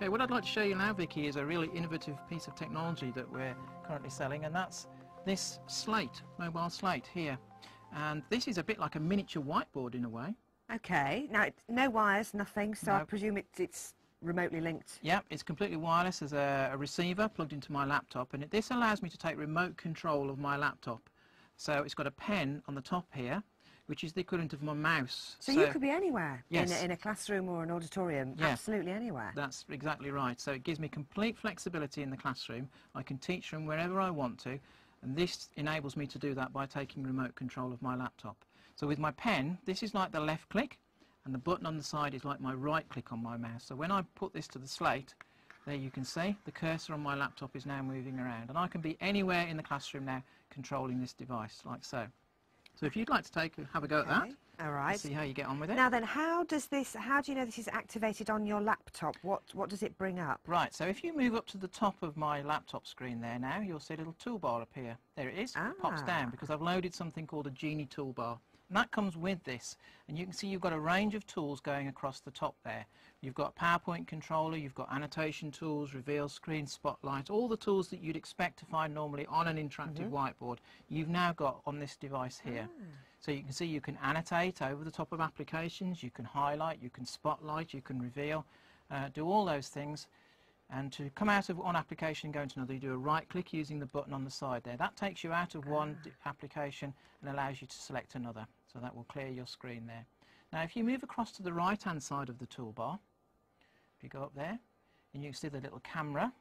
Okay, what I'd like to show you now, Vicky, is a really innovative piece of technology that we're currently selling, and that's this slate, mobile slate here. And this is a bit like a miniature whiteboard in a way. Okay, now no wires, nothing, so No. I presume it's remotely linked. Yep, it's completely wireless. There's a receiver plugged into my laptop, and this allows me to take remote control of my laptop. So it's got a pen on the top here, which is the equivalent of my mouse. So you could be anywhere, yes, in a classroom or an auditorium, yeah, absolutely anywhere. That's exactly right. So it gives me complete flexibility in the classroom. I can teach from wherever I want to, and this enables me to do that by taking remote control of my laptop. So with my pen, this is like the left click, and the button on the side is like my right click on my mouse. So when I put this to the slate, there you can see the cursor on my laptop is now moving around, and I can be anywhere in the classroom now controlling this device, like so. So if you'd like to have a go at that, all right, see how you get on with it. Now then, how do you know this is activated on your laptop? What does it bring up? Right, so if you move up to the top of my laptop screen there now, you'll see a little toolbar appear. There it is. It pops down because I've loaded something called a Genee toolbar. And that comes with this, and you can see you've got a range of tools going across the top there. You've got PowerPoint controller, you've got annotation tools, reveal screen, spotlight, all the tools that you'd expect to find normally on an interactive whiteboard, you've now got on this device here. So you can see you can annotate over the top of applications, you can highlight, you can spotlight, you can reveal, do all those things. And to come out of one application and go into another, you do a right click using the button on the side there. That takes you out of one application and allows you to select another. So that will clear your screen there. Now if you move across to the right hand side of the toolbar, if you go up there, and you can see the little camera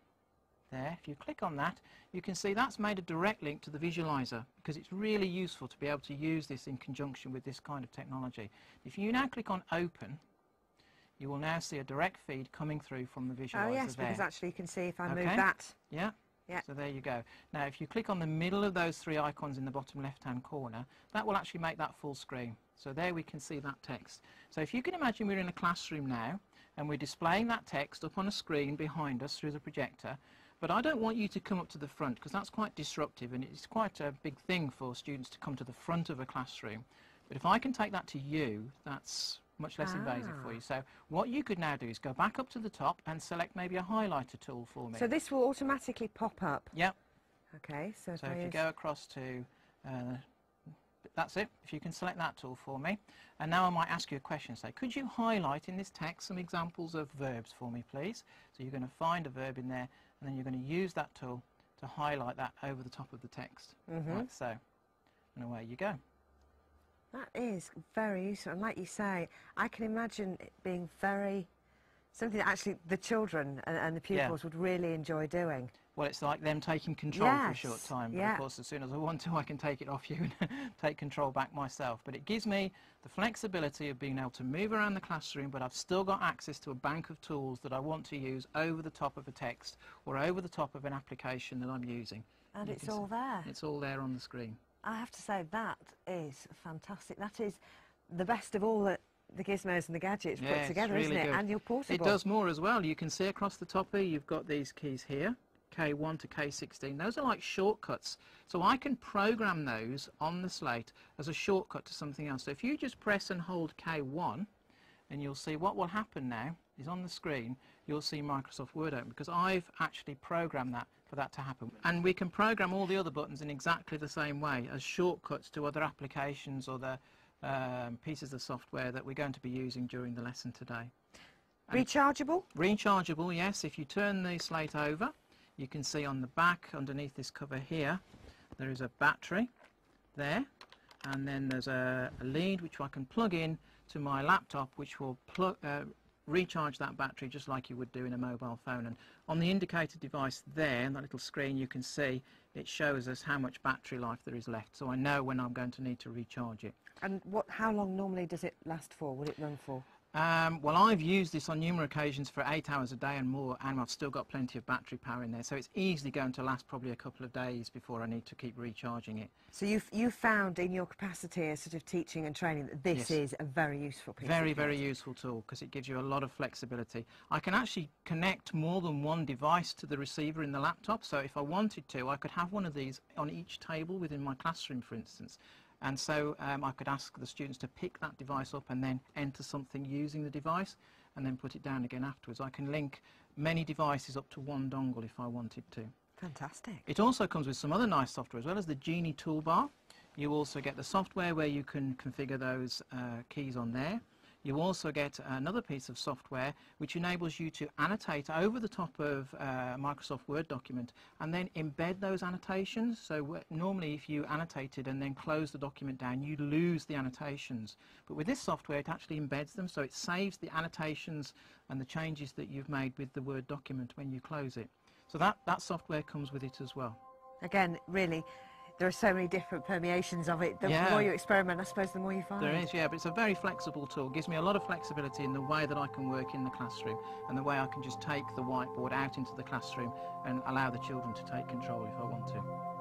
there, if you click on that, you can see that's made a direct link to the visualizer, because it's really useful to be able to use this in conjunction with this kind of technology. If you now click on open, you will now see a direct feed coming through from the visualizer. Oh yes, there. because actually you can see if I move that. Yeah. Yeah. So there you go. Now if you click on the middle of those three icons in the bottom left hand corner, that will actually make that full screen. So there we can see that text. So if you can imagine we're in a classroom now and we're displaying that text up on a screen behind us through the projector, but I don't want you to come up to the front because that's quite disruptive, and it's quite a big thing for students to come to the front of a classroom. But if I can take that to you, that's much less invasive for you. So what you could now do is go back up to the top and select maybe a highlighter tool for me. So this will automatically pop up? Yep. Okay, so if you go across to, that's it, if you can select that tool for me. And now I might ask you a question, say, could you highlight in this text some examples of verbs for me, please? So you're going to find a verb in there, and then you're going to use that tool to highlight that over the top of the text. Like so. And away you go. That is very useful, and like you say, I can imagine it being something that actually the children and the pupils would really enjoy doing. Well, it's like them taking control for a short time, but of course as soon as I want to I can take it off you and take control back myself. But it gives me the flexibility of being able to move around the classroom, but I've still got access to a bank of tools that I want to use over the top of a text or over the top of an application that I'm using. And it's all there. It's all there on the screen. I have to say, that is fantastic. That is the best of all the gizmos and the gadgets put together, really isn't it? good. And you're portable. It does more as well. You can see across the top here, you've got these keys here, K1 to K16. Those are like shortcuts. So I can program those on the slate as a shortcut to something else. So if you just press and hold K1, and you'll see what will happen now is on the screen, you'll see Microsoft Word open, because I've actually programmed that for that to happen. And we can program all the other buttons in exactly the same way as shortcuts to other applications or the pieces of software that we're going to be using during the lesson today. And rechargeable? Rechargeable, yes. If you turn the slate over, you can see on the back, underneath this cover here, there is a battery there, and then there's a lead which I can plug in to my laptop, which will recharge that battery just like you would do in a mobile phone. And on the indicator device there, on that little screen, you can see it shows us how much battery life there is left, so I know when I'm going to need to recharge it. And how long normally does it last for? Would it run for? Well, I've used this on numerous occasions for 8 hours a day and more, and I've still got plenty of battery power in there, so it's easily going to last probably a couple of days before I need to keep recharging it. So you've found in your capacity as sort of teaching and training that this is a very useful piece very useful tool, because it gives you a lot of flexibility. I can actually connect more than one device to the receiver in the laptop, so if I wanted to, I could have one of these on each table within my classroom, for instance. And so I could ask the students to pick that device up and then enter something using the device and then put it down again afterwards. I can link many devices up to one dongle if I wanted to. Fantastic. It also comes with some other nice software as well as the Genee toolbar. You also get the software where you can configure those keys on there. You also get another piece of software which enables you to annotate over the top of a Microsoft Word document and then embed those annotations. So normally if you annotated and then close the document down, you lose the annotations. But with this software, it actually embeds them, so it saves the annotations and the changes that you've made with the Word document when you close it. So that software comes with it as well. Again, really, there are so many different permeations of it. The more you experiment, I suppose, the more you find. There is, yeah, but it's a very flexible tool. It gives me a lot of flexibility in the way that I can work in the classroom and the way I can just take the whiteboard out into the classroom and allow the children to take control if I want to.